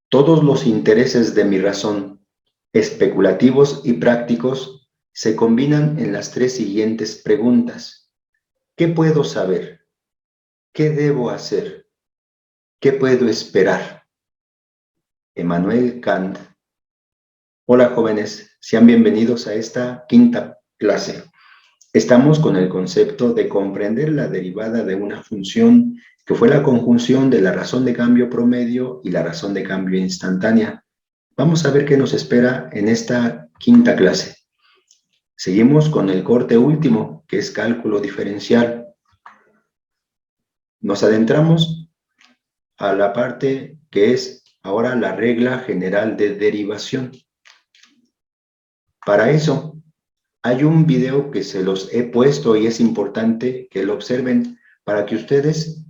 Todos los intereses de mi razón, especulativos y prácticos, se combinan en las tres siguientes preguntas. ¿Qué puedo saber? ¿Qué debo hacer? ¿Qué puedo esperar? Immanuel Kant. Hola jóvenes, sean bienvenidos a esta quinta clase. Estamos con el concepto de comprender la derivada de una función que fue la conjunción de la razón de cambio promedio y la razón de cambio instantánea. Vamos a ver qué nos espera en esta quinta clase. Seguimos con el corte último, que es cálculo diferencial. Nos adentramos a la parte que es ahora la regla general de derivación. Para eso, hay un video que se los he puesto y es importante que lo observen para que ustedes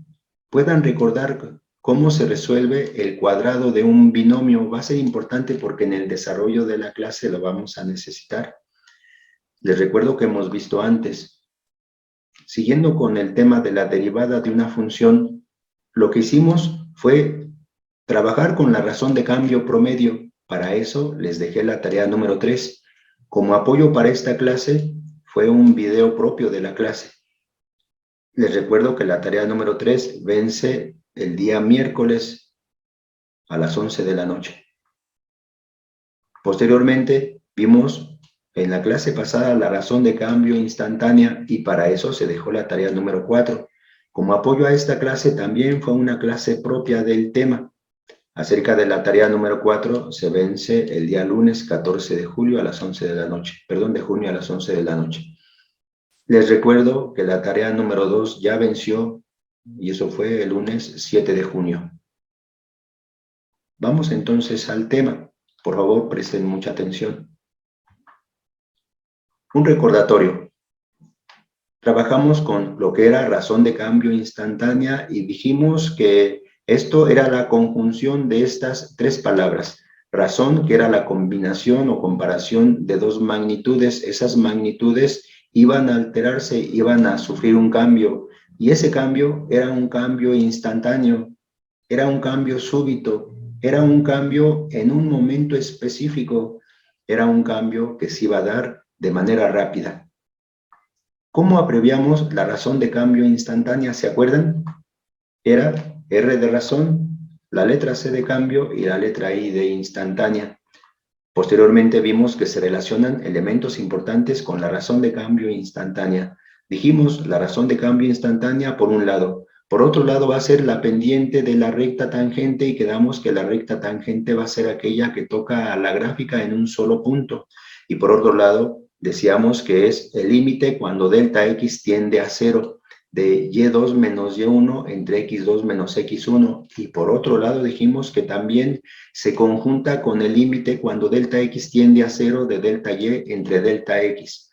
puedan recordar cómo se resuelve el cuadrado de un binomio. Va a ser importante porque en el desarrollo de la clase lo vamos a necesitar. Les recuerdo que hemos visto antes. Siguiendo con el tema de la derivada de una función, lo que hicimos fue trabajar con la razón de cambio promedio. Para eso les dejé la tarea número 3. Como apoyo para esta clase fue un video propio de la clase. Les recuerdo que la tarea número 3 vence el día miércoles a las 11 de la noche. Posteriormente vimos en la clase pasada la razón de cambio instantánea y para eso se dejó la tarea número 4. Como apoyo a esta clase también fue una clase propia del tema. Acerca de la tarea número 4 se vence el día lunes 14 de julio a las 11 de la noche. Perdón, de junio a las 11 de la noche. Les recuerdo que la tarea número 2 ya venció y eso fue el lunes 7 de junio. Vamos entonces al tema. Por favor, presten mucha atención. Un recordatorio. Trabajamos con lo que era razón de cambio instantánea y dijimos que esto era la conjunción de estas tres palabras. Razón, que era la combinación o comparación de dos magnitudes. Esas magnitudes iban a alterarse, iban a sufrir un cambio. Y ese cambio era un cambio instantáneo, era un cambio súbito, era un cambio en un momento específico, era un cambio que se iba a dar de manera rápida. ¿Cómo abreviamos la razón de cambio instantánea? ¿Se acuerdan? Era R de razón, la letra C de cambio y la letra I de instantánea. Posteriormente vimos que se relacionan elementos importantes con la razón de cambio instantánea. Dijimos la razón de cambio instantánea por un lado. Por otro lado va a ser la pendiente de la recta tangente y quedamos que la recta tangente va a ser aquella que toca a la gráfica en un solo punto. Y por otro lado decíamos que es el límite cuando delta x tiende a 0 de y2 menos y1 entre x2 menos x1. Y por otro lado dijimos que también se conjunta con el límite cuando delta x tiende a 0 de delta y entre delta x.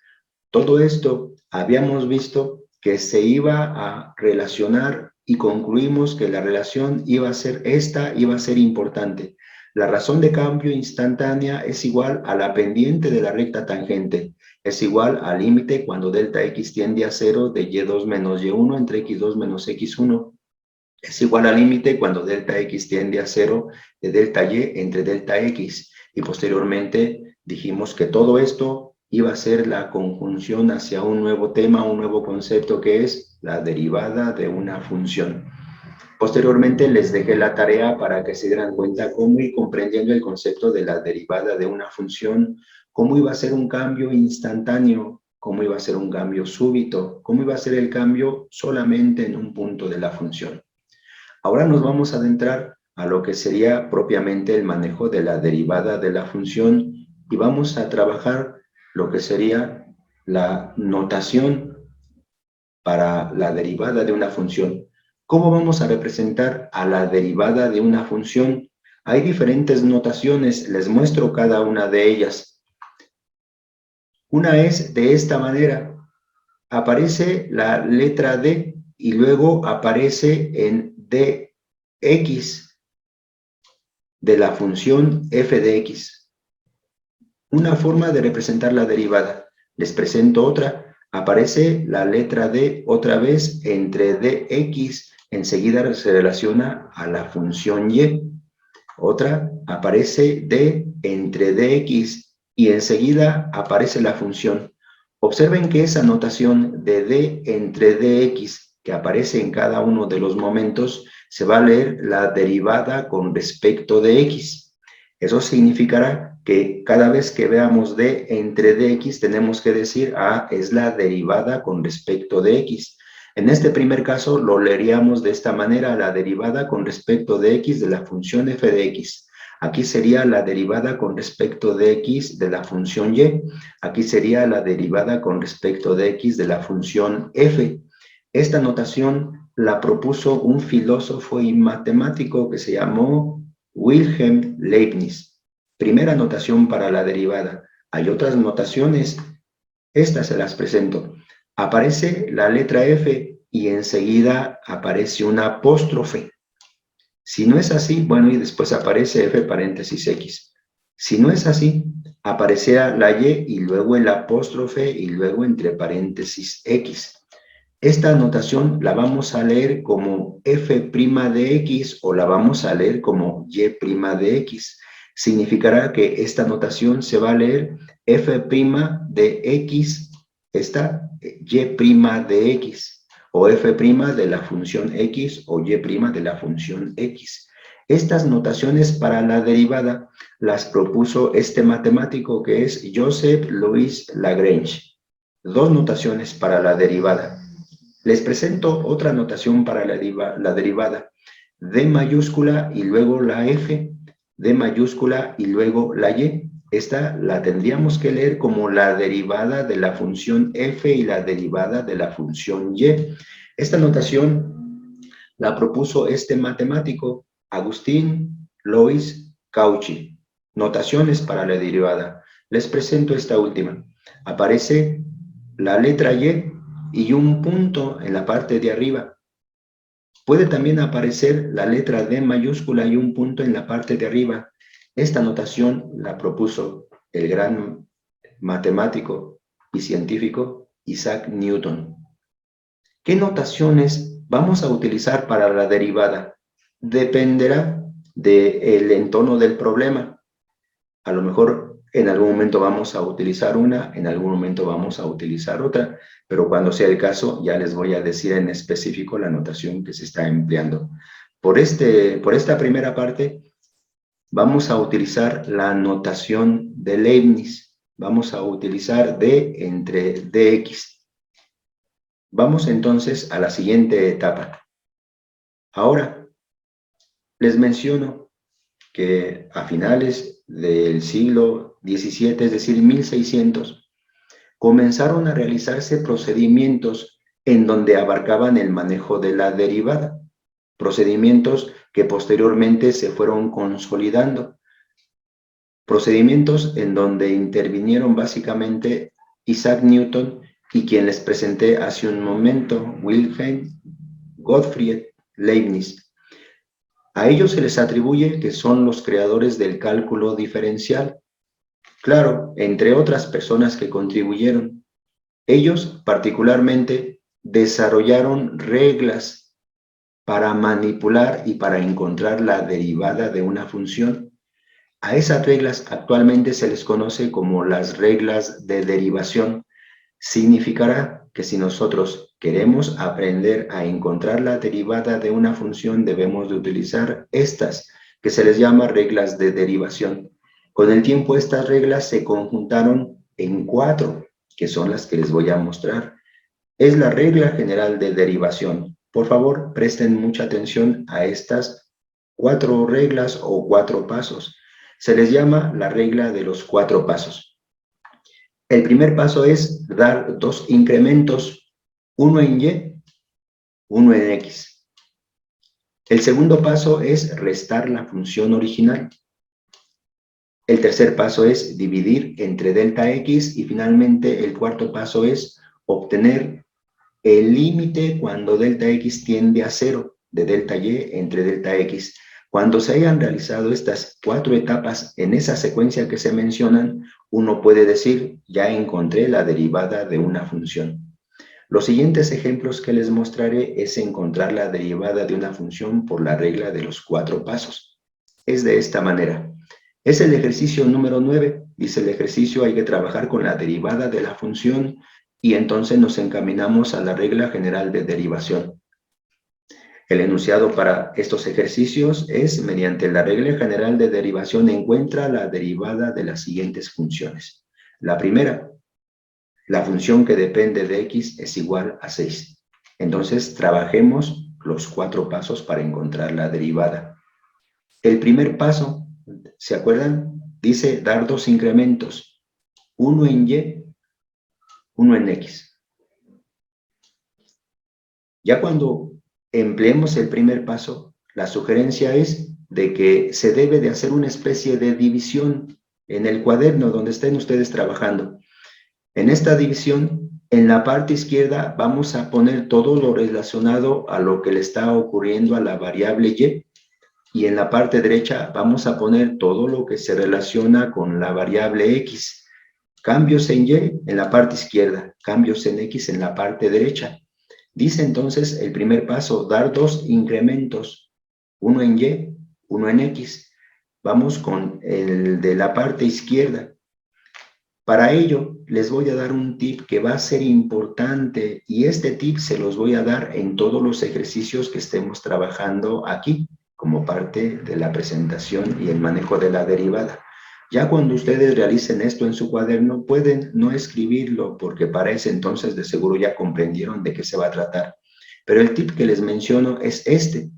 Todo esto habíamos visto que se iba a relacionar y concluimos que la relación iba a ser esta, iba a ser importante. La razón de cambio instantánea es igual a la pendiente de la recta tangente. Es igual al límite cuando delta x tiende a 0 de y2 menos y1 entre x2 menos x1. Es igual al límite cuando delta x tiende a 0 de delta y entre delta x. Y posteriormente dijimos que todo esto iba a ser la conjunción hacia un nuevo tema, un nuevo concepto que es la derivada de una función. Posteriormente les dejé la tarea para que se dieran cuenta cómo ir comprendiendo el concepto de la derivada de una función, cómo iba a ser un cambio instantáneo, cómo iba a ser un cambio súbito, cómo iba a ser el cambio solamente en un punto de la función. Ahora nos vamos a adentrar a lo que sería propiamente el manejo de la derivada de la función y vamos a trabajar lo que sería la notación para la derivada de una función. ¿Cómo vamos a representar a la derivada de una función? Hay diferentes notaciones, les muestro cada una de ellas. Una es de esta manera. Aparece la letra D y luego aparece en dx de la función f de x. Una forma de representar la derivada. Les presento otra. Aparece la letra D otra vez entre dx, enseguida se relaciona a la función y. Otra, aparece d entre dx y enseguida aparece la función. Observen que esa notación de d entre dx que aparece en cada uno de los momentos se va a leer la derivada con respecto de x. Eso significará que cada vez que veamos d entre dx tenemos que decir, es la derivada con respecto de x. En este primer caso lo leeríamos de esta manera, la derivada con respecto de x de la función f de x. Aquí sería la derivada con respecto de x de la función y. Aquí sería la derivada con respecto de x de la función f. Esta notación la propuso un filósofo y matemático que se llamó Wilhelm Leibniz. Primera notación para la derivada. Hay otras notaciones, estas se las presento. Aparece la letra F y enseguida aparece una apóstrofe. Si no es así, bueno, y después aparece F paréntesis X. Si no es así, aparecerá la Y y luego el apóstrofe y luego entre paréntesis X. Esta notación la vamos a leer como f' de x o la vamos a leer como y' de x. Significará que esta notación se va a leer f' de x, esta y' de x, o f' de la función x o y' de la función x. Estas notaciones para la derivada las propuso este matemático que es Joseph Louis Lagrange. Dos notaciones para la derivada. Les presento otra notación para la derivada. D mayúscula y luego la F, D mayúscula y luego la Y. Esta la tendríamos que leer como la derivada de la función F y la derivada de la función Y. Esta notación la propuso este matemático, Agustín Louis Cauchy. Notaciones para la derivada. Les presento esta última. Aparece la letra y un punto en la parte de arriba. Puede también aparecer la letra D mayúscula y un punto en la parte de arriba. Esta notación la propuso el gran matemático y científico Isaac Newton. ¿Qué notaciones vamos a utilizar para la derivada? Dependerá del entorno del problema. A lo mejor en algún momento vamos a utilizar una, en algún momento vamos a utilizar otra, pero cuando sea el caso ya les voy a decir en específico la notación que se está empleando. Por esta primera parte vamos a utilizar la notación de Leibniz. Vamos a utilizar D entre dx. Vamos entonces a la siguiente etapa. Ahora les menciono que a finales del siglo XVII, es decir, 1600, comenzaron a realizarse procedimientos en donde abarcaban el manejo de la derivada, procedimientos que posteriormente se fueron consolidando, procedimientos en donde intervinieron básicamente Isaac Newton y quien les presenté hace un momento, Wilhelm Gottfried Leibniz. A ellos se les atribuye que son los creadores del cálculo diferencial. Claro, entre otras personas que contribuyeron. Ellos particularmente desarrollaron reglas para manipular y para encontrar la derivada de una función. A esas reglas actualmente se les conoce como las reglas de derivación. Significará que si nosotros queremos aprender a encontrar la derivada de una función, debemos de utilizar estas, que se les llama reglas de derivación. Con el tiempo estas reglas se conjuntaron en 4, que son las que les voy a mostrar. Es la regla general de derivación. Por favor, presten mucha atención a estas 4 reglas o 4 pasos. Se les llama la regla de los 4 pasos. El primer paso es dar 2 incrementos, uno en Y, uno en X. El segundo paso es restar la función original. El tercer paso es dividir entre delta X y finalmente el cuarto paso es obtener el límite cuando delta X tiende a 0 de delta Y entre delta X. Cuando se hayan realizado estas 4 etapas en esa secuencia que se mencionan, uno puede decir, ya encontré la derivada de una función. Los siguientes ejemplos que les mostraré es encontrar la derivada de una función por la regla de los 4 pasos. es de esta manera. Es el ejercicio número 9. Dice el ejercicio, hay que trabajar con la derivada de la función y entonces nos encaminamos a la regla general de derivación. El enunciado para estos ejercicios es, mediante la regla general de derivación, encuentra la derivada de las siguientes funciones. La primera, la función que depende de x es igual a 6. Entonces, trabajemos los 4 pasos para encontrar la derivada. El primer paso, ¿se acuerdan? Dice dar dos incrementos, uno en y, uno en x. Ya cuando empleemos el primer paso, la sugerencia es de que se debe de hacer una especie de división en el cuaderno donde estén ustedes trabajando. En esta división, en la parte izquierda vamos a poner todo lo relacionado a lo que le está ocurriendo a la variable y en la parte derecha vamos a poner todo lo que se relaciona con la variable x. Cambios en y en la parte izquierda, cambios en x en la parte derecha. Dice entonces el primer paso, dar dos incrementos, uno en y, uno en x. Vamos con el de la parte izquierda. Para ello, les voy a dar un tip que va a ser importante y este tip se los voy a dar en todos los ejercicios que estemos trabajando aquí, como parte de la presentación y el manejo de la derivada. Ya cuando ustedes realicen esto en su cuaderno, pueden no escribirlo porque para ese entonces de seguro ya comprendieron de qué se va a tratar. Pero el tip que les menciono es este.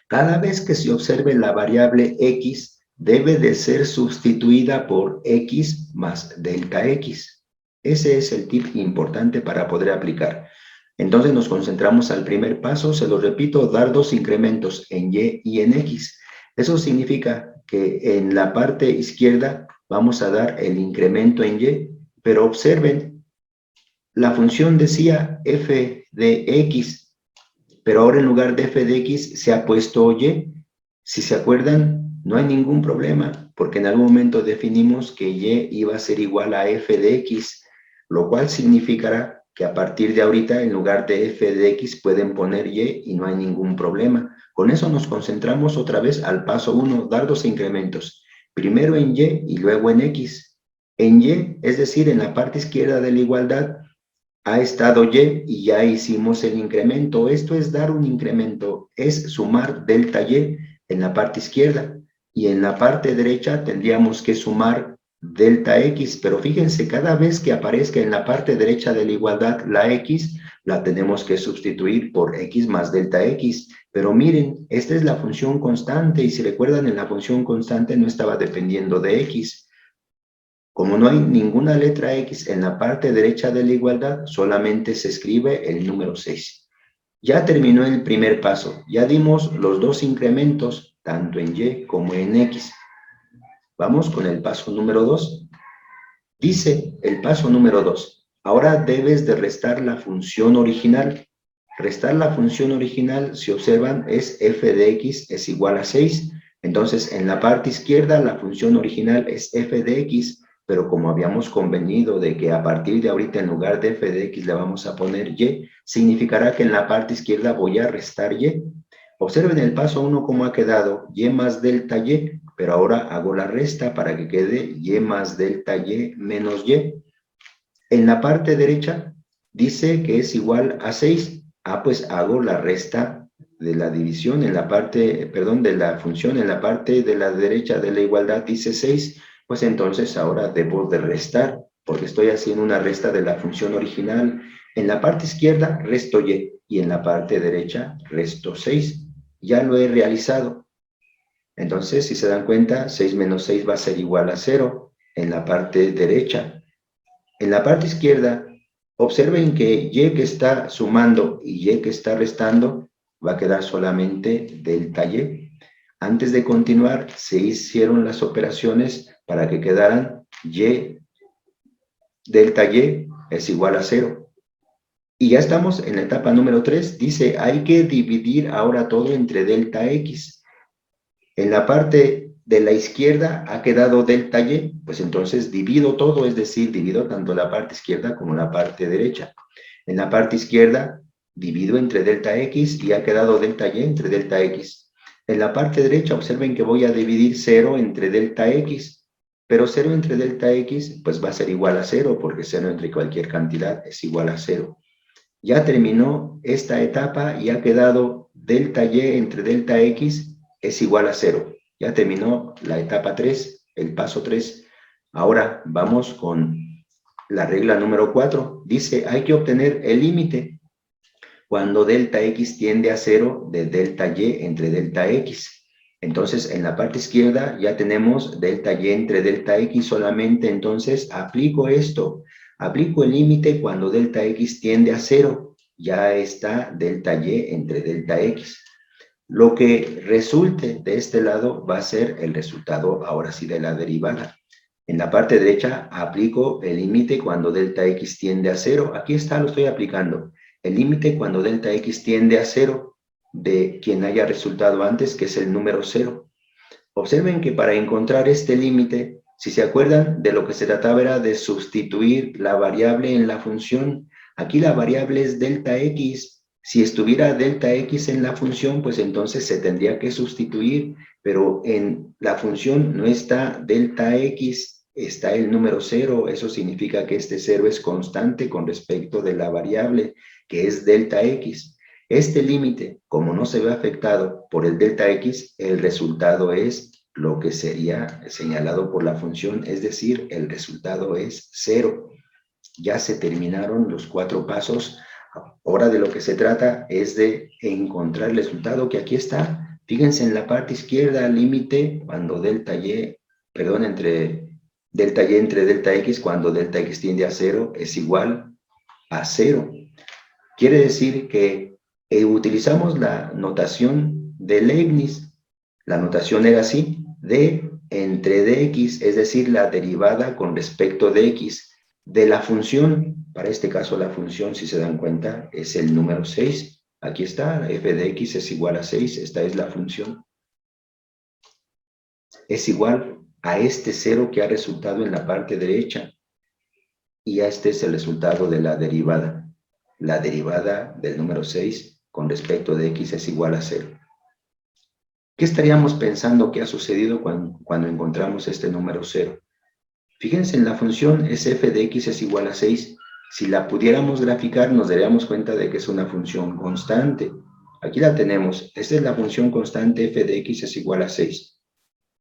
Cada vez que se observe la variable x, debe de ser sustituida por x más delta x. Ese es el tip importante para poder aplicar. Entonces nos concentramos al primer paso, se lo repito, dar dos incrementos en y y en x. Eso significa que en la parte izquierda vamos a dar el incremento en y, pero observen, la función decía f de x, pero ahora en lugar de f de x se ha puesto y. Si se acuerdan, no hay ningún problema, porque en algún momento definimos que y iba a ser igual a f de x, lo cual significará que a partir de ahorita, en lugar de f de x, pueden poner y no hay ningún problema. Con eso nos concentramos otra vez al paso 1, dar dos incrementos, primero en y luego en x. En y, es decir, en la parte izquierda de la igualdad, ha estado y ya hicimos el incremento. Esto es dar un incremento, es sumar delta y en la parte izquierda. Y en la parte derecha tendríamos que sumar delta x, pero fíjense, cada vez que aparezca en la parte derecha de la igualdad la x, la tenemos que sustituir por x más delta x. Pero miren, esta es la función constante y si recuerdan, en la función constante no estaba dependiendo de x. Como no hay ninguna letra X en la parte derecha de la igualdad, solamente se escribe el número 6. Ya terminó el primer paso. Ya dimos los dos incrementos, tanto en Y como en X. Vamos con el paso número 2. Dice el paso número 2. Ahora debes de restar la función original. Restar la función original, si observan, es f de x es igual a 6. Entonces, en la parte izquierda, la función original es f de x, pero como habíamos convenido de que a partir de ahorita en lugar de f de x le vamos a poner y, significará que en la parte izquierda voy a restar y. Observen el paso 1 cómo ha quedado, y más delta y, pero ahora hago la resta para que quede y más delta y menos y. En la parte derecha dice que es igual a 6. Pues hago la resta de la división en la parte, perdón, de la función en la parte de la derecha de la igualdad dice 6. Pues entonces ahora debo de restar, porque estoy haciendo una resta de la función original. En la parte izquierda resto y en la parte derecha resto 6. Ya lo he realizado. Entonces, si se dan cuenta, 6 menos 6 va a ser igual a 0 en la parte derecha. En la parte izquierda, observen que y que está sumando y y que está restando va a quedar solamente delta y. Antes de continuar, se hicieron las operaciones para que quedaran y, delta y es igual a 0. Y ya estamos en la etapa número 3. Dice, hay que dividir ahora todo entre delta x. En la parte de la izquierda ha quedado delta y, pues entonces divido todo, es decir, divido tanto la parte izquierda como la parte derecha. En la parte izquierda divido entre delta x y ha quedado delta y entre delta x. En la parte derecha observen que voy a dividir 0 entre delta x, pero 0 entre delta x pues va a ser igual a 0, porque 0 entre cualquier cantidad es igual a 0. Ya terminó esta etapa y ha quedado delta y entre delta x es igual a 0. Ya terminó la etapa 3, el paso 3. Ahora vamos con la regla número 4. Dice, hay que obtener el límite cuando delta x tiende a 0 de delta y entre delta x. Entonces, en la parte izquierda ya tenemos delta y entre delta x solamente. Entonces, aplico esto. Aplico el límite cuando delta x tiende a 0. Ya está delta y entre delta x. Lo que resulte de este lado va a ser el resultado, ahora sí, de la derivada. En la parte derecha aplico el límite cuando delta x tiende a 0. Aquí está, lo estoy aplicando. El límite cuando delta x tiende a 0 de quien haya resultado antes, que es el número 0. Observen que para encontrar este límite, si se acuerdan, de lo que se trataba era de sustituir la variable en la función. Aquí la variable es delta x. Si estuviera delta x en la función, pues entonces se tendría que sustituir, pero en la función no está delta x, está el número 0. Eso significa que este 0 es constante con respecto de la variable, que es delta x. Este límite, como no se ve afectado por el delta x, el resultado es lo que sería señalado por la función, es decir, el resultado es 0. Ya se terminaron los 4 pasos. Ahora de lo que se trata es de encontrar el resultado, que aquí está. Fíjense en la parte izquierda, límite cuando delta y, perdón, entre delta y entre delta x, cuando delta x tiende a 0, es igual a 0. Quiere decir que utilizamos la notación de Leibniz. La notación era así, d entre dx, es decir, la derivada con respecto de x de la función. Para este caso la función, si se dan cuenta, es el número 6. Aquí está, f de x es igual a 6, esta es la función. Es igual a este 0 que ha resultado en la parte derecha. Y este es el resultado de la derivada. La derivada del número 6 con respecto de x es igual a 0. ¿Qué estaríamos pensando que ha sucedido cuando encontramos este número 0? Fíjense en la función, es f de x es igual a 6. Si la pudiéramos graficar, nos daríamos cuenta de que es una función constante. Aquí la tenemos. Esta es la función constante, f de x es igual a 6.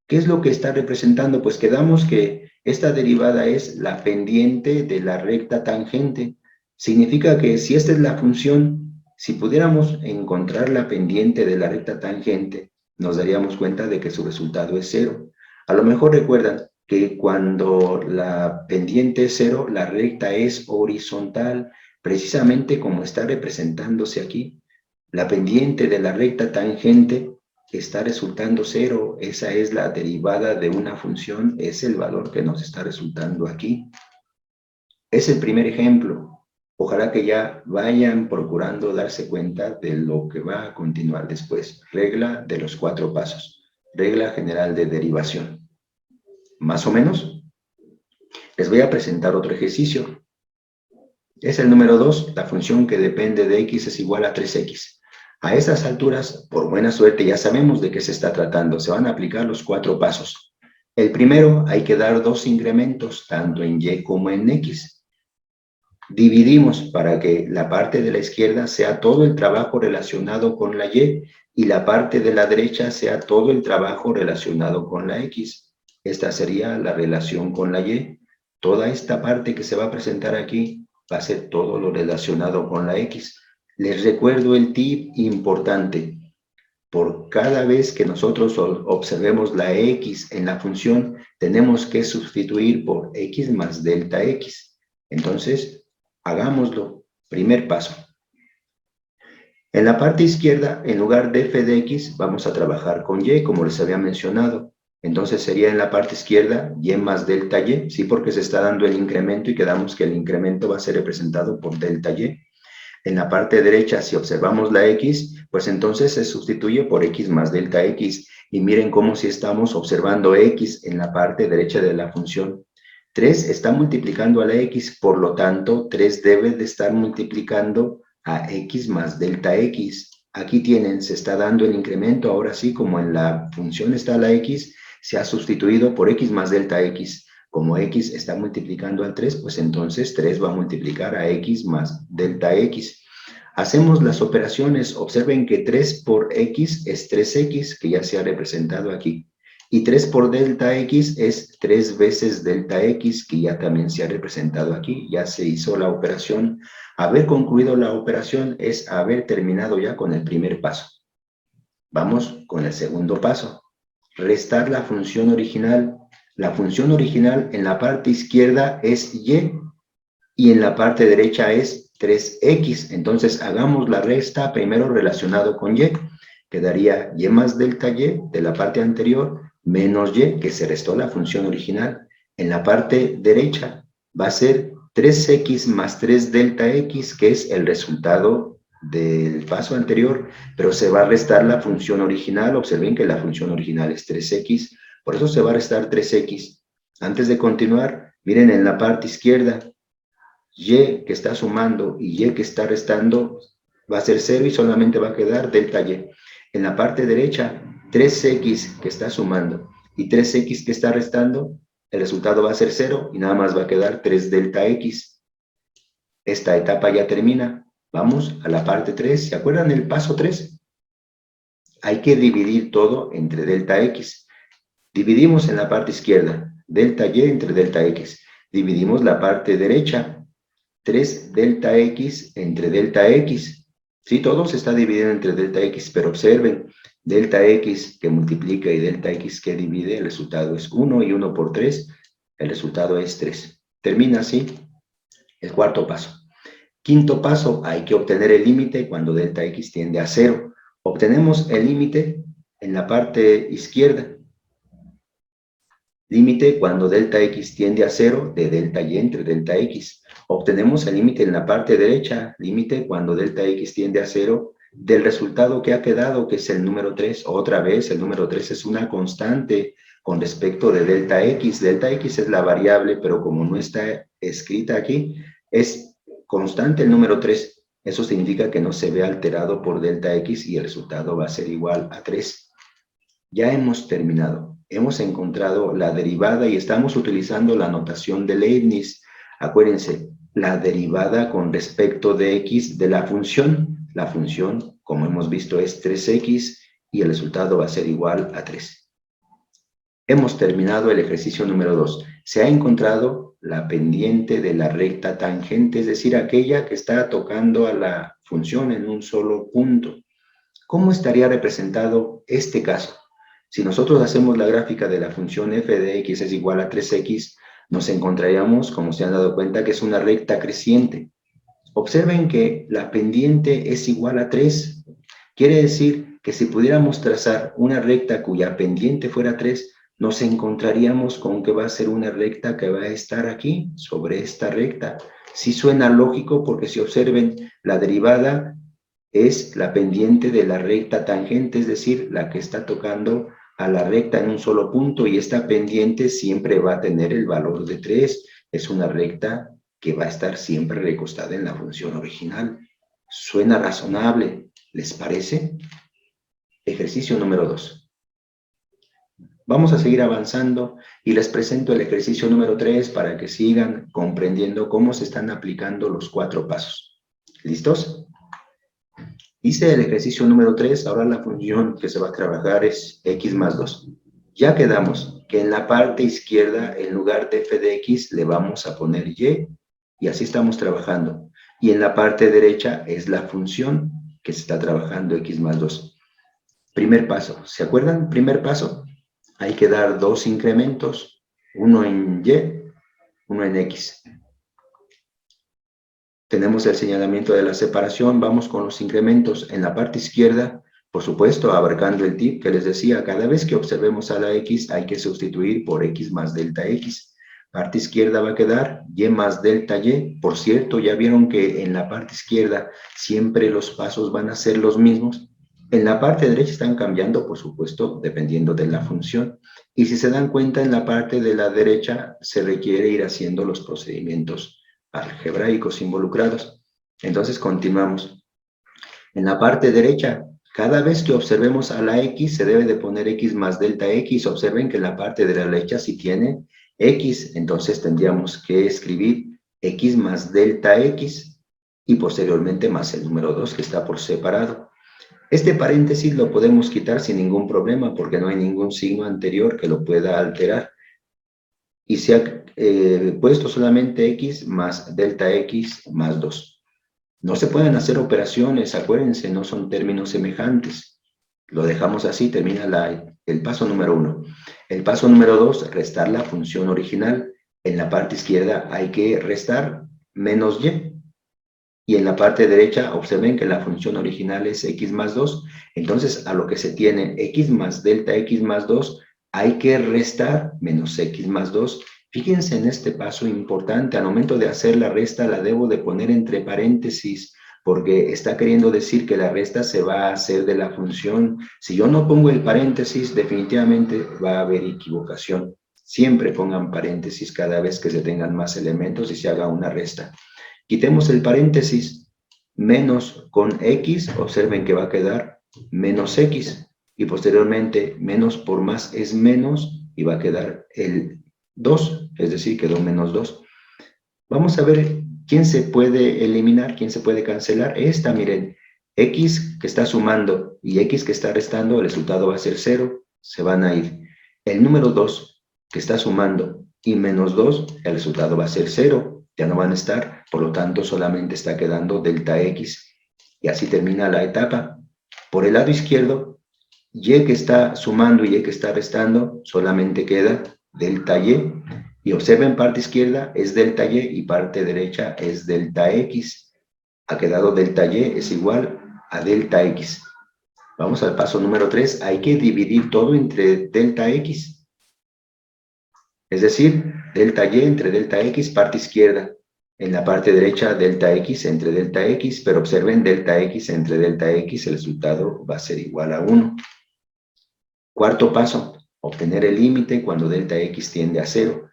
¿Qué es lo que está representando? Pues quedamos que esta derivada es la pendiente de la recta tangente. Significa que si esta es la función, si pudiéramos encontrar la pendiente de la recta tangente, nos daríamos cuenta de que su resultado es 0. A lo mejor recuerdan que cuando la pendiente es 0, la recta es horizontal, precisamente como está representándose aquí. La pendiente de la recta tangente está resultando 0, esa es la derivada de una función, es el valor que nos está resultando aquí. Es el primer ejemplo. Ojalá que ya vayan procurando darse cuenta de lo que va a continuar después. Regla de los 4 pasos. Regla general de derivación. Más o menos. Les voy a presentar otro ejercicio. Es el número 2, la función que depende de x es igual a 3x. A estas alturas, por buena suerte, ya sabemos de qué se está tratando. Se van a aplicar los 4 pasos. El primero, hay que dar 2 incrementos, tanto en y como en x. Dividimos para que la parte de la izquierda sea todo el trabajo relacionado con la y la parte de la derecha sea todo el trabajo relacionado con la x. Esta sería la relación con la y. Toda esta parte que se va a presentar aquí va a ser todo lo relacionado con la x. Les recuerdo el tip importante. Por cada vez que nosotros observemos la x en la función, tenemos que sustituir por x más delta x. Entonces, hagámoslo. Primer paso. En la parte izquierda, en lugar de f de x, vamos a trabajar con y, como les había mencionado. Entonces sería en la parte izquierda y más delta y, sí, porque se está dando el incremento y quedamos que el incremento va a ser representado por delta y. En la parte derecha, si observamos la x, pues entonces se sustituye por x más delta x. Y miren cómo si estamos observando x en la parte derecha de la función. 3 está multiplicando a la x, por lo tanto, 3 debe de estar multiplicando a x más delta x. Aquí tienen, se está dando el incremento, ahora sí, como en la función está la x, se ha sustituido por x más delta x. Como x está multiplicando al 3, pues entonces 3 va a multiplicar a x más delta x. Hacemos las operaciones, observen que 3 por x es 3x, que ya se ha representado aquí. Y 3 por delta x es 3 veces delta x, que ya también se ha representado aquí. Ya se hizo la operación. Haber concluido la operación es haber terminado ya con el primer paso. Vamos con el segundo paso. Restar la función original. La función original en la parte izquierda es y en la parte derecha es 3x. Entonces hagamos la resta primero relacionado con y. Quedaría y más delta y de la parte anterior menos y, que se restó la función original. En la parte derecha va a ser 3x más 3 delta x, que es el resultado del paso anterior, pero se va a restar la función original. Observen que la función original es 3x, por eso se va a restar 3x. Antes de continuar, miren en la parte izquierda, y que está sumando y y que está restando va a ser 0 y solamente va a quedar delta y. En la parte derecha, 3x que está sumando y 3x que está restando, el resultado va a ser 0 y nada más va a quedar 3 delta x. Esta etapa ya termina. Vamos a la parte 3. ¿Se acuerdan del paso 3? Hay que dividir todo entre delta x. Dividimos en la parte izquierda, delta y entre delta x. Dividimos la parte derecha, 3 delta x entre delta x. Sí, todo se está dividiendo entre delta x, pero observen, delta x que multiplica y delta x que divide, el resultado es 1 y 1 por 3, el resultado es 3. Termina así el cuarto paso. Quinto paso, hay que obtener el límite cuando delta x tiende a 0. Obtenemos el límite en la parte izquierda. Límite cuando delta x tiende a 0 de delta y entre delta x. Obtenemos el límite en la parte derecha, límite cuando delta x tiende a 0 del resultado que ha quedado, que es el número 3. Otra vez, el número 3 es una constante con respecto de delta x. Delta x es la variable, pero como no está escrita aquí, es constante el número 3. Eso significa que no se ve alterado por delta x y el resultado va a ser igual a 3. Ya hemos terminado. Hemos encontrado la derivada y estamos utilizando la notación de Leibniz. Acuérdense, la derivada con respecto de x de la función. La función, como hemos visto, es 3x y el resultado va a ser igual a 3. Hemos terminado el ejercicio número 2. Se ha encontrado la pendiente de la recta tangente, es decir, aquella que está tocando a la función en un solo punto. ¿Cómo estaría representado este caso? Si nosotros hacemos la gráfica de la función f de x es igual a 3x, nos encontraríamos, como se han dado cuenta, que es una recta creciente. Observen que la pendiente es igual a 3. Quiere decir que si pudiéramos trazar una recta cuya pendiente fuera 3, nos encontraríamos con que va a ser una recta que va a estar aquí, sobre esta recta. Sí suena lógico porque si observen la derivada es la pendiente de la recta tangente, es decir, la que está tocando a la recta en un solo punto, y esta pendiente siempre va a tener el valor de 3. Es una recta que va a estar siempre recostada en la función original. Suena razonable, ¿les parece? Ejercicio número 2. Vamos a seguir avanzando y les presento el ejercicio número 3 para que sigan comprendiendo cómo se están aplicando los 4 pasos. ¿Listos? Hice el ejercicio número 3, ahora la función que se va a trabajar es x más 2. Ya quedamos que en la parte izquierda, en lugar de f de x, le vamos a poner y así estamos trabajando. Y en la parte derecha es la función que se está trabajando, x más 2. Primer paso, ¿se acuerdan? Primer paso, hay que dar dos incrementos, uno en y, uno en x. Tenemos el señalamiento de la separación, vamos con los incrementos en la parte izquierda, por supuesto, abarcando el tip que les decía, cada vez que observemos a la x hay que sustituir por x más delta x. Parte izquierda va a quedar y más delta y. Por cierto, ya vieron que en la parte izquierda siempre los pasos van a ser los mismos. En la parte derecha están cambiando, por supuesto, dependiendo de la función. Y si se dan cuenta, en la parte de la derecha se requiere ir haciendo los procedimientos algebraicos involucrados. Entonces continuamos. En la parte derecha, cada vez que observemos a la X, se debe de poner X más delta X. Observen que en la parte de la derecha sí tiene X, entonces tendríamos que escribir X más delta X y posteriormente más el número 2 que está por separado. Este paréntesis lo podemos quitar sin ningún problema porque no hay ningún signo anterior que lo pueda alterar. Y se ha puesto solamente X más delta X más 2. No se pueden hacer operaciones, acuérdense, no son términos semejantes. Lo dejamos así, termina el paso número 1. El paso número 2, restar la función original. En la parte izquierda hay que restar menos y. Y en la parte derecha, observen que la función original es x más 2. Entonces, a lo que se tiene x más delta x más 2, hay que restar menos x más 2. Fíjense en este paso importante. Al momento de hacer la resta, la debo de poner entre paréntesis, porque está queriendo decir que la resta se va a hacer de la función. Si yo no pongo el paréntesis, definitivamente va a haber equivocación. Siempre pongan paréntesis cada vez que se tengan más elementos y se haga una resta. Quitemos el paréntesis, menos con x, observen que va a quedar menos x, y posteriormente menos por más es menos, y va a quedar el 2, es decir, quedó menos 2. Vamos a ver quién se puede eliminar, quién se puede cancelar. Esta, miren, x que está sumando y x que está restando, el resultado va a ser 0, se van a ir. El número 2 que está sumando y menos 2, el resultado va a ser 0. Ya no van a estar, por lo tanto solamente está quedando delta x y así termina la etapa. Por el lado izquierdo, y que está sumando y y que está restando, solamente queda delta y observen parte izquierda es delta y parte derecha es delta x. Ha quedado delta y es igual a delta x. Vamos al paso número 3, hay que dividir todo entre delta x. Es decir, delta y entre delta x, parte izquierda. En la parte derecha, delta x entre delta x, pero observen delta x entre delta x, el resultado va a ser igual a 1. Cuarto paso, obtener el límite cuando delta x tiende a 0.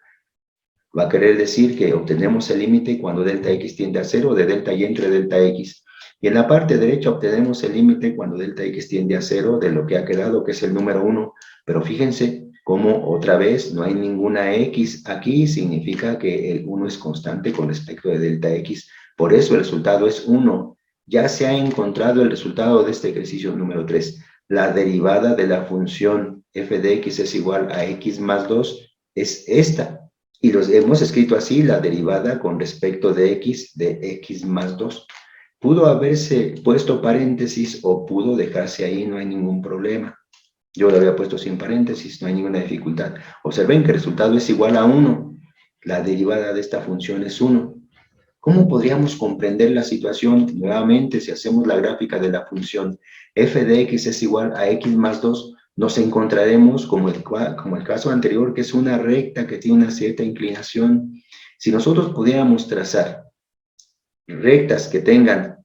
Va a querer decir que obtenemos el límite cuando delta x tiende a 0 de delta y entre delta x. Y en la parte derecha obtenemos el límite cuando delta x tiende a 0 de lo que ha quedado, que es el número 1. Pero fíjense, como otra vez no hay ninguna x aquí, significa que el 1 es constante con respecto de delta x. Por eso el resultado es 1. Ya se ha encontrado el resultado de este ejercicio número 3. La derivada de la función f de x es igual a x más 2 es esta. Y los hemos escrito así, la derivada con respecto de x más 2. Pudo haberse puesto paréntesis o pudo dejarse ahí, no hay ningún problema. Yo lo había puesto sin paréntesis, no hay ninguna dificultad. Observen que el resultado es igual a 1. La derivada de esta función es 1. ¿Cómo podríamos comprender la situación? Nuevamente, si hacemos la gráfica de la función f de x es igual a x más 2, nos encontraremos como el caso anterior, que es una recta que tiene una cierta inclinación. Si nosotros pudiéramos trazar rectas que tengan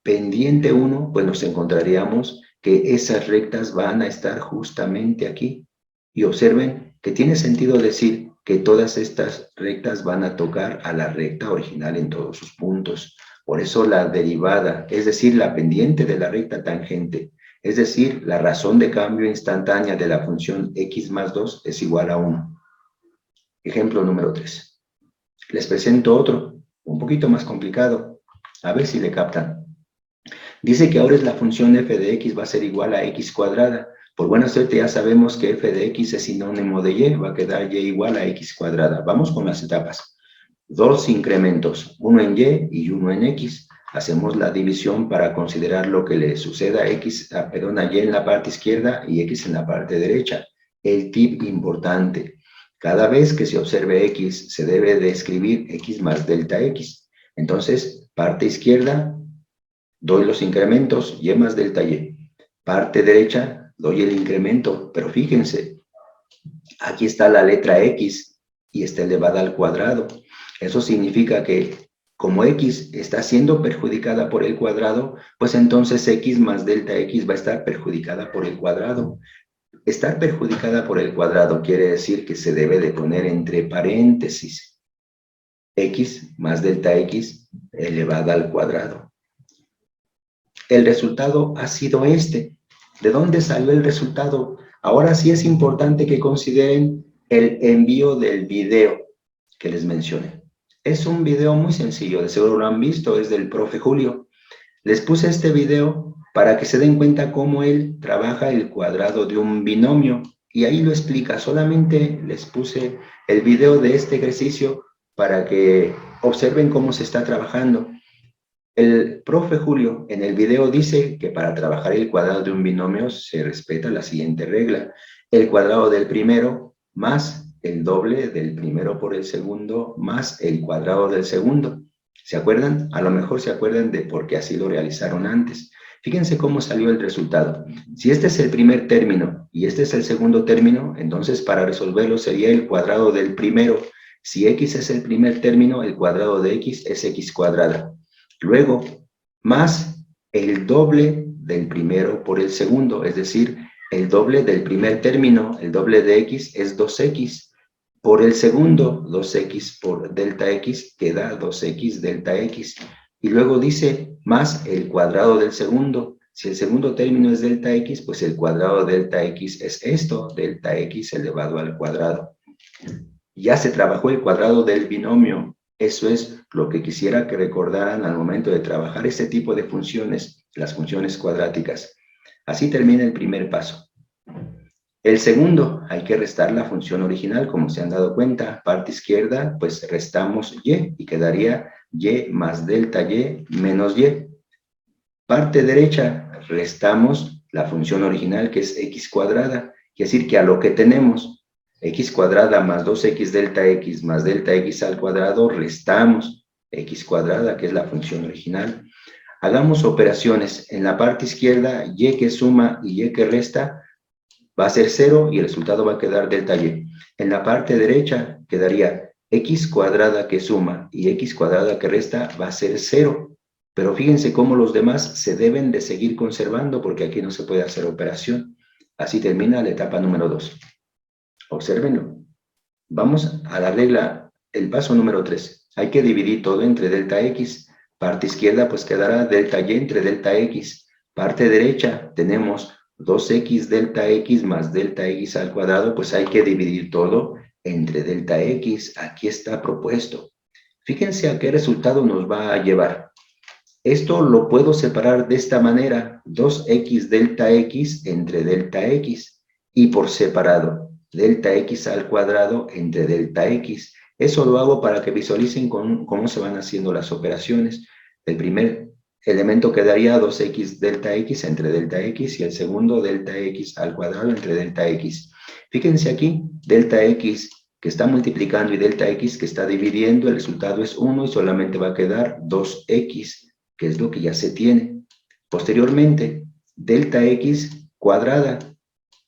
pendiente 1, pues nos encontraríamos que esas rectas van a estar justamente aquí. Y observen que tiene sentido decir que todas estas rectas van a tocar a la recta original en todos sus puntos. Por eso la derivada, es decir, la pendiente de la recta tangente, es decir, la razón de cambio instantánea de la función x más 2 es igual a 1. Ejemplo número 3. Les presento otro, un poquito más complicado. A ver si le captan. Dice que ahora es la función f de x va a ser igual a x cuadrada. Por buena suerte ya sabemos que f de x es sinónimo de y, va a quedar y igual a x cuadrada. Vamos con las etapas. Dos incrementos, uno en y uno en x. Hacemos la división para considerar lo que le suceda a y en la parte izquierda y x en la parte derecha. El tip importante, cada vez que se observe x, se debe de escribir x más delta x. Entonces, parte izquierda, doy los incrementos, y más delta y. Parte derecha, doy el incremento, pero fíjense, aquí está la letra x y está elevada al cuadrado. Eso significa que como x está siendo perjudicada por el cuadrado, pues entonces x más delta x va a estar perjudicada por el cuadrado. Estar perjudicada por el cuadrado quiere decir que se debe de poner entre paréntesis x más delta x elevada al cuadrado. el resultado ha sido este. ¿De dónde salió el resultado? Ahora sí es importante que consideren el envío del video que les mencioné. Es un video muy sencillo, de seguro lo han visto, es del profe Julio. Les puse este video para que se den cuenta cómo él trabaja el cuadrado de un binomio y ahí lo explica. Solamente les puse el video de este ejercicio para que observen cómo se está trabajando. El profe Julio en el video dice que para trabajar el cuadrado de un binomio se respeta la siguiente regla. El cuadrado del primero más el doble del primero por el segundo más el cuadrado del segundo. ¿Se acuerdan? A lo mejor se acuerdan de por qué así lo realizaron antes. Fíjense cómo salió el resultado. Si este es el primer término y este es el segundo término, entonces para resolverlo sería el cuadrado del primero. Si x es el primer término, el cuadrado de x es x cuadrada. Luego, más el doble del primero por el segundo, es decir, el doble del primer término, el doble de x es 2x. Por el segundo, 2x por delta x queda 2x delta x. Y luego dice más el cuadrado del segundo. Si el segundo término es delta x, pues el cuadrado de delta x es esto, delta x elevado al cuadrado. Ya se trabajó el cuadrado del binomio. Eso es lo que quisiera que recordaran al momento de trabajar este tipo de funciones, las funciones cuadráticas. Así termina el primer paso. El segundo, hay que restar la función original, como se han dado cuenta. Parte izquierda, pues restamos y quedaría y más delta y menos y. Parte derecha, restamos la función original, que es x cuadrada. Es decir, que a lo que tenemos, x cuadrada más 2x delta x más delta x al cuadrado, restamos x cuadrada, que es la función original. Hagamos operaciones. En la parte izquierda, y que suma y y que resta, va a ser 0 y el resultado va a quedar delta y. En la parte derecha quedaría x cuadrada que suma y x cuadrada que resta va a ser 0. Pero fíjense cómo los demás se deben de seguir conservando porque aquí no se puede hacer operación. Así termina la etapa número 2. Obsérvenlo. Vamos a la regla, el paso número 3. Hay que dividir todo entre delta x. Parte izquierda pues quedará delta y entre delta x. Parte derecha tenemos 2x delta x más delta x al cuadrado, pues hay que dividir todo entre delta x. Aquí está propuesto. Fíjense a qué resultado nos va a llevar. Esto lo puedo separar de esta manera, 2x delta x entre delta x, y por separado, delta x al cuadrado entre delta x. Eso lo hago para que visualicen cómo se van haciendo las operaciones. El primer elemento quedaría 2x delta x entre delta x, y el segundo delta x al cuadrado entre delta x. Fíjense aquí, delta x que está multiplicando y delta x que está dividiendo, el resultado es 1 y solamente va a quedar 2x, que es lo que ya se tiene. Posteriormente, delta x cuadrada.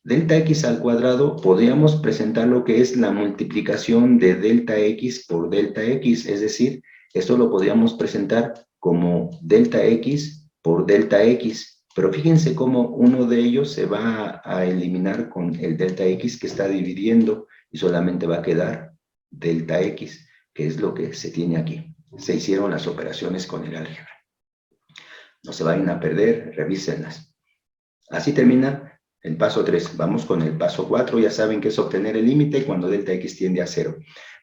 Delta x al cuadrado podríamos presentar lo que es la multiplicación de delta x por delta x, es decir, esto lo podríamos presentar como delta x por delta x, pero fíjense cómo uno de ellos se va a eliminar con el delta x que está dividiendo y solamente va a quedar delta x, que es lo que se tiene aquí. Se hicieron las operaciones con el álgebra. No se vayan a perder, revísenlas. Así termina el paso 3. Vamos con el paso 4. Ya saben que es obtener el límite cuando delta x tiende a 0.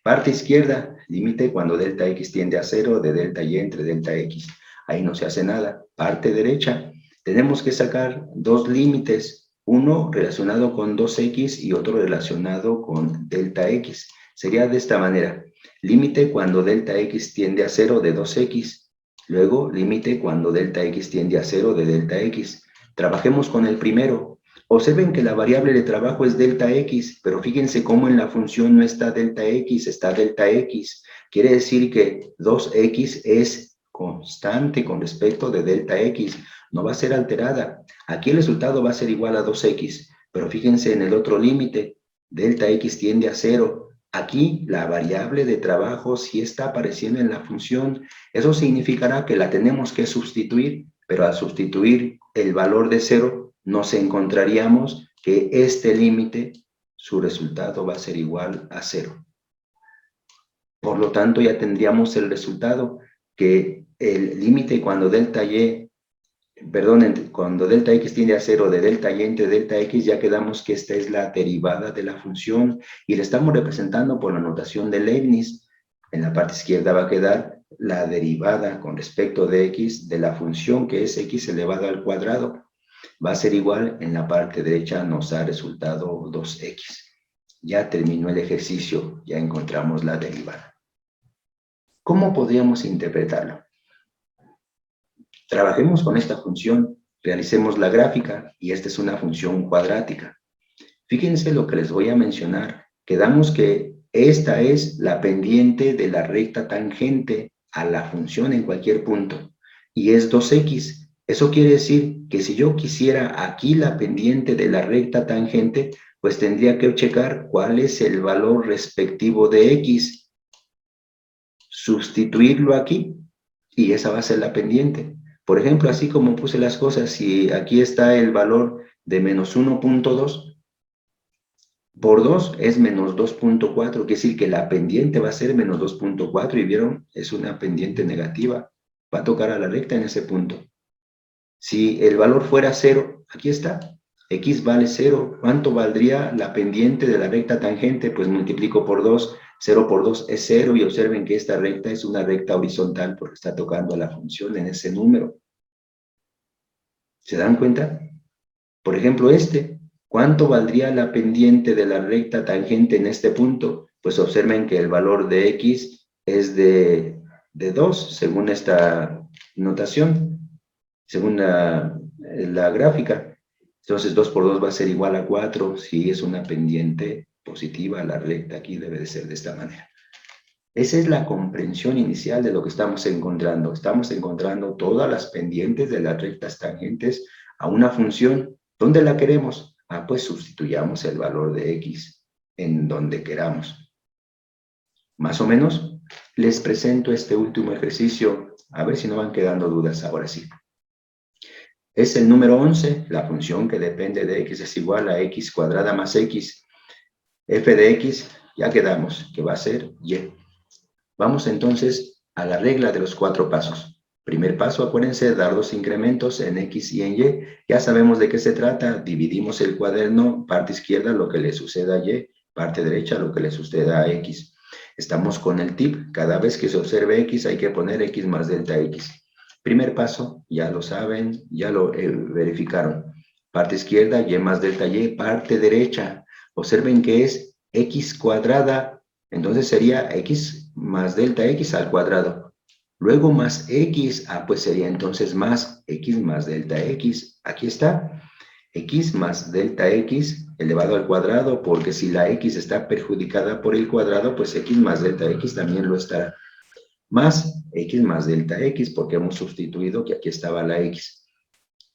Parte izquierda, límite cuando delta x tiende a 0 de delta y entre delta x. Ahí no se hace nada. Parte derecha, tenemos que sacar dos límites. Uno relacionado con 2x y otro relacionado con delta x. Sería de esta manera. Límite cuando delta x tiende a 0 de 2x. Luego, límite cuando delta x tiende a 0 de delta x. Trabajemos con el primero. Observen que la variable de trabajo es delta x, pero fíjense cómo en la función no está delta x, está delta x. Quiere decir que 2x es constante con respecto de delta x, no va a ser alterada. Aquí el resultado va a ser igual a 2x, pero fíjense en el otro límite, delta x tiende a 0. Aquí la variable de trabajo sí está apareciendo en la función. Eso significará que la tenemos que sustituir, pero al sustituir el valor de 0, nos encontraríamos que este límite, su resultado va a ser igual a 0. Por lo tanto, ya tendríamos el resultado que el límite cuando delta y perdón, cuando delta x tiende a 0 de delta y entre delta x, ya quedamos que esta es la derivada de la función y la estamos representando por la notación de Leibniz. En la parte izquierda va a quedar la derivada con respecto de x de la función que es x elevado al cuadrado. Va a ser igual, en la parte derecha nos ha resultado 2x. Ya terminó el ejercicio, ya encontramos la derivada. ¿Cómo podríamos interpretarlo? Trabajemos con esta función, realicemos la gráfica y esta es una función cuadrática. Fíjense lo que les voy a mencionar. Quedamos que esta es la pendiente de la recta tangente a la función en cualquier punto y es 2x. Eso quiere decir que si yo quisiera aquí la pendiente de la recta tangente, pues tendría que checar cuál es el valor respectivo de x, sustituirlo aquí y esa va a ser la pendiente. Por ejemplo, así como puse las cosas, si aquí está el valor de menos 1.2, por 2 es menos 2.4, quiere decir que la pendiente va a ser menos 2.4 y vieron, es una pendiente negativa, va a tocar a la recta en ese punto. Si el valor fuera 0, aquí está, x vale 0, ¿cuánto valdría la pendiente de la recta tangente? Pues multiplico por 2, 0 por 2 es 0 y observen que esta recta es una recta horizontal porque está tocando a la función en ese número. ¿Se dan cuenta? Por ejemplo, ¿cuánto valdría la pendiente de la recta tangente en este punto? Pues observen que el valor de x es de 2, según esta notación, según la gráfica. Entonces 2 por 2 va a ser igual a 4, si es una pendiente positiva, la recta aquí debe de ser de esta manera. Esa es la comprensión inicial de lo que estamos encontrando. Estamos encontrando todas las pendientes de las rectas tangentes a una función. ¿Dónde la queremos? Pues sustituyamos el valor de x en donde queramos. Más o menos, les presento este último ejercicio, a ver si no van quedando dudas ahora sí. Es el número 11, la función que depende de x es igual a x cuadrada más x. F de x, ya quedamos, que va a ser y. Vamos entonces a la regla de los 4 pasos. Primer paso, acuérdense, dar dos incrementos en x y en y. Ya sabemos de qué se trata. Dividimos el cuaderno, parte izquierda lo que le suceda a y, parte derecha lo que le suceda a x. Estamos con el tip. Cada vez que se observe x hay que poner x más delta x. Primer paso, ya lo saben, ya lo verificaron. Parte izquierda, y más delta y. Parte derecha, observen que es x cuadrada. Entonces sería x más delta x al cuadrado. Luego más x, pues sería entonces más x más delta x. Aquí está, x más delta x elevado al cuadrado, porque si la x está perjudicada por el cuadrado, pues x más delta x también lo estará. Más x más delta x, porque hemos sustituido que aquí estaba la x.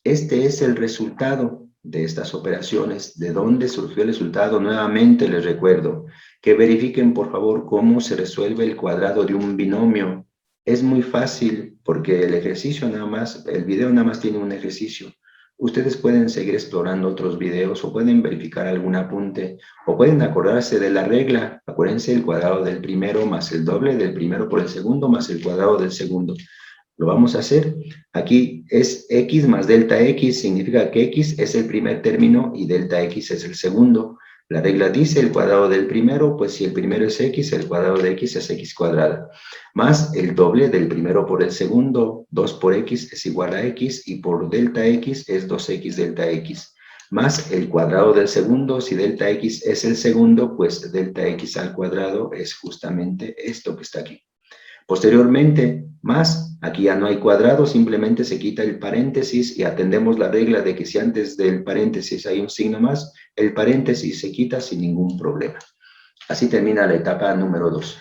Este es el resultado de estas operaciones. ¿De dónde surgió el resultado? Nuevamente les recuerdo que verifiquen por favor cómo se resuelve el cuadrado de un binomio. Es muy fácil porque el ejercicio nada más, el video nada más tiene un ejercicio. Ustedes pueden seguir explorando otros videos o pueden verificar algún apunte o pueden acordarse de la regla. Acuérdense el cuadrado del primero más el doble del primero por el segundo más el cuadrado del segundo. Lo vamos a hacer. Aquí es x más delta x, significa que x es el primer término y delta x es el segundo. La regla dice el cuadrado del primero, pues si el primero es x, el cuadrado de x es x cuadrada. Más el doble del primero por el segundo, 2 por x es igual a x, y por delta x es 2x delta x. Más el cuadrado del segundo, si delta x es el segundo, pues delta x al cuadrado es justamente esto que está aquí. Posteriormente, más, aquí ya no hay cuadrado, simplemente se quita el paréntesis y atendemos la regla de que si antes del paréntesis hay un signo más, el paréntesis se quita sin ningún problema. Así termina la etapa número 2.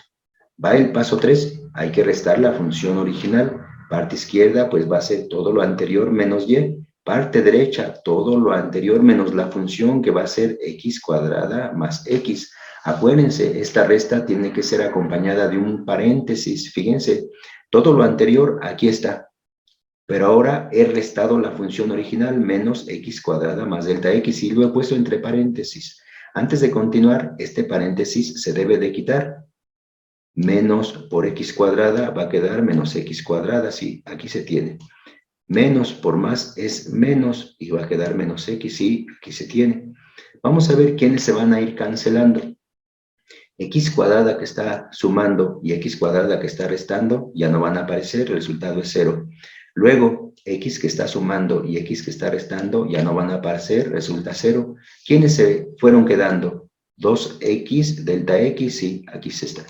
Va el paso 3, hay que restar la función original. Parte izquierda, pues va a ser todo lo anterior menos y. Parte derecha, todo lo anterior menos la función que va a ser x cuadrada más x. Acuérdense, esta resta tiene que ser acompañada de un paréntesis. Fíjense, todo lo anterior aquí está. Pero ahora he restado la función original menos x cuadrada más delta x y lo he puesto entre paréntesis. Antes de continuar, este paréntesis se debe de quitar. Menos por x cuadrada va a quedar menos x cuadrada, sí, aquí se tiene. Menos por más es menos y va a quedar menos x y aquí se tiene. Vamos a ver quiénes se van a ir cancelando. X cuadrada que está sumando y x cuadrada que está restando ya no van a aparecer, el resultado es 0. Luego, x que está sumando y x que está restando ya no van a aparecer, resulta 0. ¿Quiénes se fueron quedando? 2x, delta x, sí, aquí se está.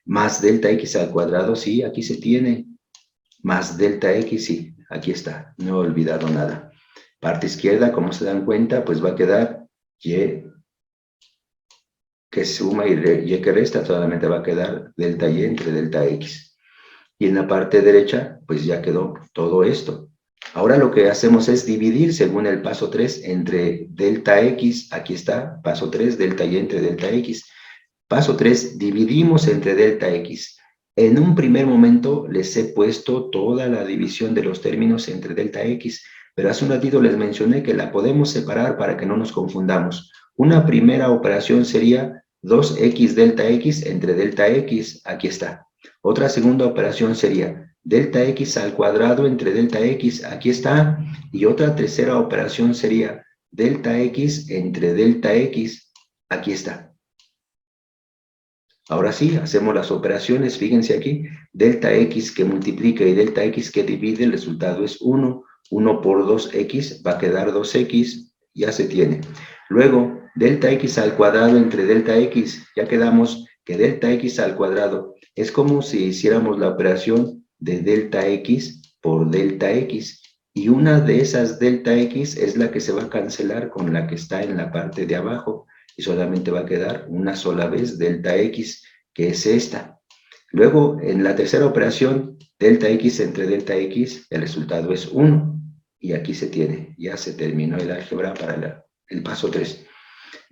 Más delta x al cuadrado, sí, aquí se tiene. Más delta x, sí, aquí está. No he olvidado nada. Parte izquierda, como se dan cuenta, pues va a quedar y que suma y que resta, solamente va a quedar delta y entre delta x. Y en la parte derecha, pues ya quedó todo esto. Ahora lo que hacemos es dividir según el paso 3 entre delta x, aquí está, paso 3, delta y entre delta x. Paso 3, dividimos entre delta x. En un primer momento les he puesto toda la división de los términos entre delta x, pero hace un ratito les mencioné que la podemos separar para que no nos confundamos. Una primera operación sería 2x delta x entre delta x, aquí está. Otra segunda operación sería delta x al cuadrado entre delta x, aquí está. Y otra tercera operación sería delta x entre delta x, aquí está. Ahora sí, hacemos las operaciones, fíjense aquí, delta x que multiplica y delta x que divide, el resultado es 1. 1 por 2x va a quedar 2x, ya se tiene. Luego, delta x al cuadrado entre delta x, ya quedamos que delta x al cuadrado es como si hiciéramos la operación de delta x por delta x. Y una de esas delta x es la que se va a cancelar con la que está en la parte de abajo y solamente va a quedar una sola vez delta x, que es esta. Luego, en la tercera operación, delta x entre delta x, el resultado es 1. Y aquí se tiene, ya se terminó el álgebra para el paso 3.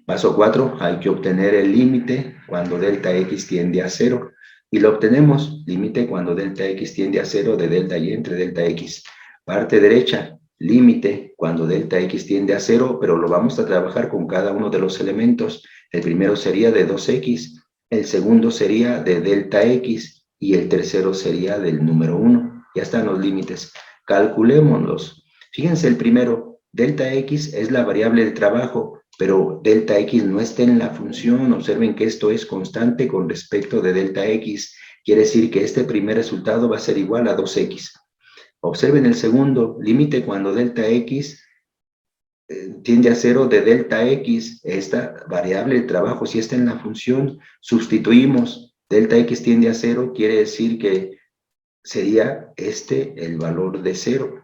Paso 4, hay que obtener el límite cuando delta x tiende a 0. Y lo obtenemos, límite cuando delta x tiende a 0 de delta y entre delta x. Parte derecha, límite cuando delta x tiende a 0, pero lo vamos a trabajar con cada uno de los elementos. El primero sería de 2x, el segundo sería de delta x y el tercero sería del número 1. Ya están los límites. Calculémoslos. Fíjense el primero, delta x es la variable del trabajo, pero delta x no está en la función. Observen que esto es constante con respecto de delta x. Quiere decir que este primer resultado va a ser igual a 2x. Observen el segundo, límite cuando delta x tiende a 0 de delta x. Esta variable de trabajo, si está en la función, sustituimos. Delta x tiende a 0, quiere decir que sería este el valor de 0.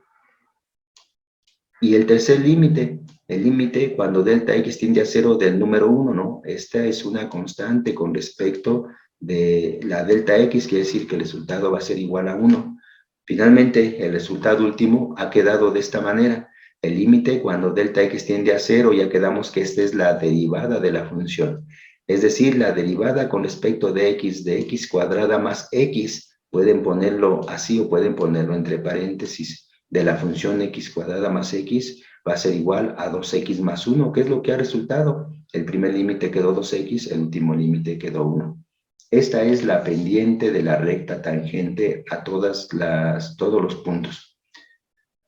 Y el tercer límite, el límite cuando delta x tiende a 0 del número 1, ¿no? Esta es una constante con respecto de la delta x, quiere decir que el resultado va a ser igual a 1. Finalmente, el resultado último ha quedado de esta manera. El límite cuando delta x tiende a 0, ya quedamos que esta es la derivada de la función. Es decir, la derivada con respecto de x cuadrada más x, pueden ponerlo así o pueden ponerlo entre paréntesis, de la función x cuadrada más x va a ser igual a 2x más 1, que es lo que ha resultado. El primer límite quedó 2x, el último límite quedó 1. Esta es la pendiente de la recta tangente a todos los puntos.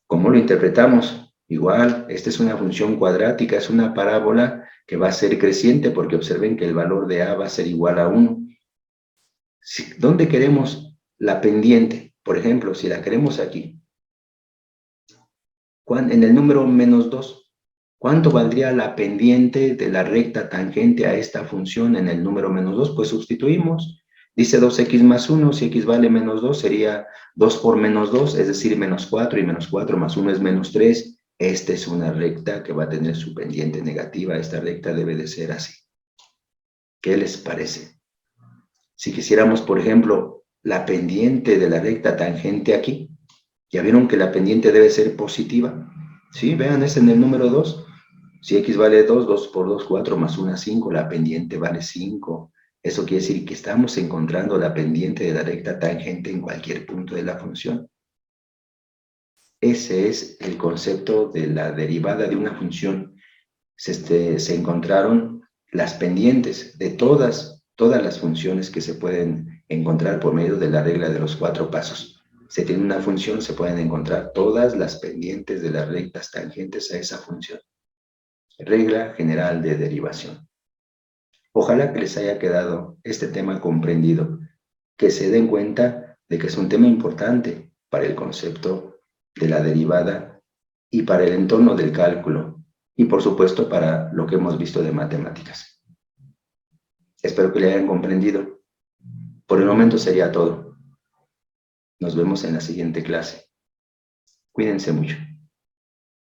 ¿Cómo lo interpretamos? Igual, esta es una función cuadrática, es una parábola que va a ser creciente porque observen que el valor de a va a ser igual a 1. ¿Dónde queremos la pendiente? Por ejemplo, si la queremos aquí, en el número menos 2, ¿cuánto valdría la pendiente de la recta tangente a esta función en el número menos 2? Pues sustituimos. Dice 2x más 1, si x vale menos 2, sería 2 por menos 2, es decir, menos 4, y menos 4 más 1 es menos 3. Esta es una recta que va a tener su pendiente negativa. Esta recta debe de ser así. ¿Qué les parece? Si quisiéramos, por ejemplo, la pendiente de la recta tangente aquí, ya vieron que la pendiente debe ser positiva. ¿Sí? Vean, es en el número 2. Si x vale 2, 2 por 2, 4 más 1, 5, la pendiente vale 5. Eso quiere decir que estamos encontrando la pendiente de la recta tangente en cualquier punto de la función. Ese es el concepto de la derivada de una función. Se encontraron las pendientes de todas las funciones que se pueden encontrar por medio de la regla de los 4 pasos. se tiene una función, se pueden encontrar todas las pendientes de las rectas tangentes a esa función. Regla general de derivación. Ojalá que les haya quedado este tema comprendido, que se den cuenta de que es un tema importante para el concepto de la derivada y para el entorno del cálculo y por supuesto para lo que hemos visto de matemáticas. Espero que le hayan comprendido. Por el momento sería todo. Nos vemos en la siguiente clase. Cuídense mucho.